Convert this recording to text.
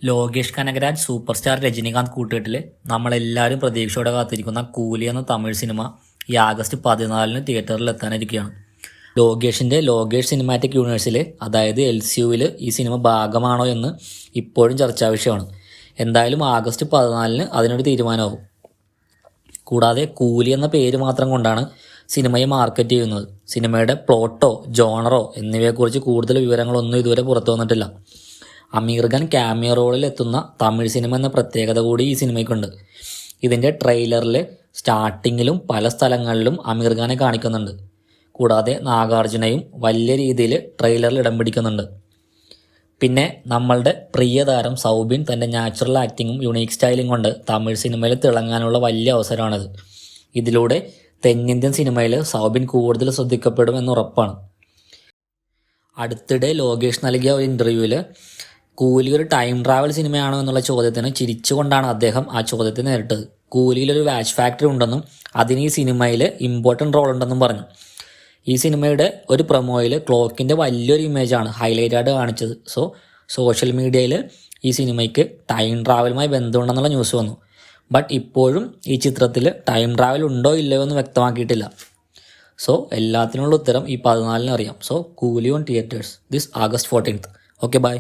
Lokesh Kanakaraj super star Rajinikanth കൂട്ടുകെട്ടിൽ നമ്മളെല്ലാവരും പ്രതീക്ഷയോടെ കാത്തിരിക്കുന്ന കൂലി എന്ന തമിഴ് സിനിമ ഈ ആഗസ്റ്റ് 14 തിയേറ്ററിൽ എത്താനിരിക്കുകയാണ്. ലോകേഷ് സിനിമാറ്റിക് യൂണിവേഴ്സിൽ, അതായത് LCUവിൽ ഈ സിനിമ ഭാഗമാണോ എന്ന് ഇപ്പോഴും ചർച്ചാ വിഷയമാണ്. എന്തായാലും ആഗസ്റ്റ് 14 അതിനൊരു തീരുമാനമാകും. കൂടാതെ കൂലി എന്ന പേര് മാത്രം കൊണ്ടാണ് സിനിമയെ മാർക്കറ്റ് ചെയ്യുന്നത്. സിനിമയുടെ പ്ലോട്ടോ ജോണറോ എന്നിവയെക്കുറിച്ച് കൂടുതൽ വിവരങ്ങളൊന്നും ഇതുവരെ പുറത്തു വന്നിട്ടില്ല. അമീർ ഖാൻ ക്യാമിയോ റോളിൽ എത്തുന്ന തമിഴ് സിനിമ എന്ന പ്രത്യേകത കൂടി ഈ സിനിമയ്ക്കുണ്ട്. ഇതിൻ്റെ ട്രെയിലറിൽ സ്റ്റാർട്ടിങ്ങിലും പല സ്ഥലങ്ങളിലും അമീർ ഖാനെ കാണിക്കുന്നുണ്ട്. കൂടാതെ നാഗാർജുനയും വലിയ രീതിയിൽ ട്രെയിലറിൽ ഇടം പിടിക്കുന്നുണ്ട്. പിന്നെ നമ്മളുടെ പ്രിയ താരം സൗബിൻ തൻ്റെ നാച്ചുറൽ ആക്ടിങ്ങും യുണീക്ക് സ്റ്റൈലും കൊണ്ട് തമിഴ് സിനിമയിൽ തിളങ്ങാനുള്ള വലിയ അവസരമാണിത്. ഇതിലൂടെ തെന്നിന്ത്യൻ സിനിമയിൽ സൗബിൻ കൂടുതൽ ശ്രദ്ധിക്കപ്പെടുമെന്ന് ഉറപ്പാണ്. അടുത്തിടെ ലോകേഷ് നൽകിയ ഒരു ഇൻ്റർവ്യൂവിൽ കൂലി ഒരു ടൈം ട്രാവൽ സിനിമയാണോ എന്നുള്ള ചോദ്യത്തിന് ചിരിച്ചുകൊണ്ടാണ് അദ്ദേഹം ആ ചോദ്യത്തെ നേരിട്ടത്. കൂലിയിലൊരു വാച്ച് ഫാക്ടറി ഉണ്ടെന്നും അതിന് ഈ സിനിമയിൽ ഇമ്പോർട്ടൻ്റ് റോൾ ഉണ്ടെന്നും പറഞ്ഞു. ഈ സിനിമയുടെ ഒരു പ്രൊമോയിൽ ക്ലോക്കിൻ്റെ വലിയൊരു ഇമേജാണ് ഹൈലൈറ്റായിട്ട് കാണിച്ചത്. സോഷ്യൽ മീഡിയയിൽ ഈ സിനിമയ്ക്ക് ടൈം ട്രാവലുമായി ബന്ധമുണ്ടെന്നുള്ള ന്യൂസ് വന്നു. ബട്ട് ഇപ്പോഴും ഈ ചിത്രത്തിൽ ടൈം ട്രാവൽ ഉണ്ടോ ഇല്ലയോ എന്ന് വ്യക്തമാക്കിയിട്ടില്ല. എല്ലാത്തിനുള്ള ഉത്തരം ഈ 14 അറിയാം. Coolie on theatres this August 14. Okay, by.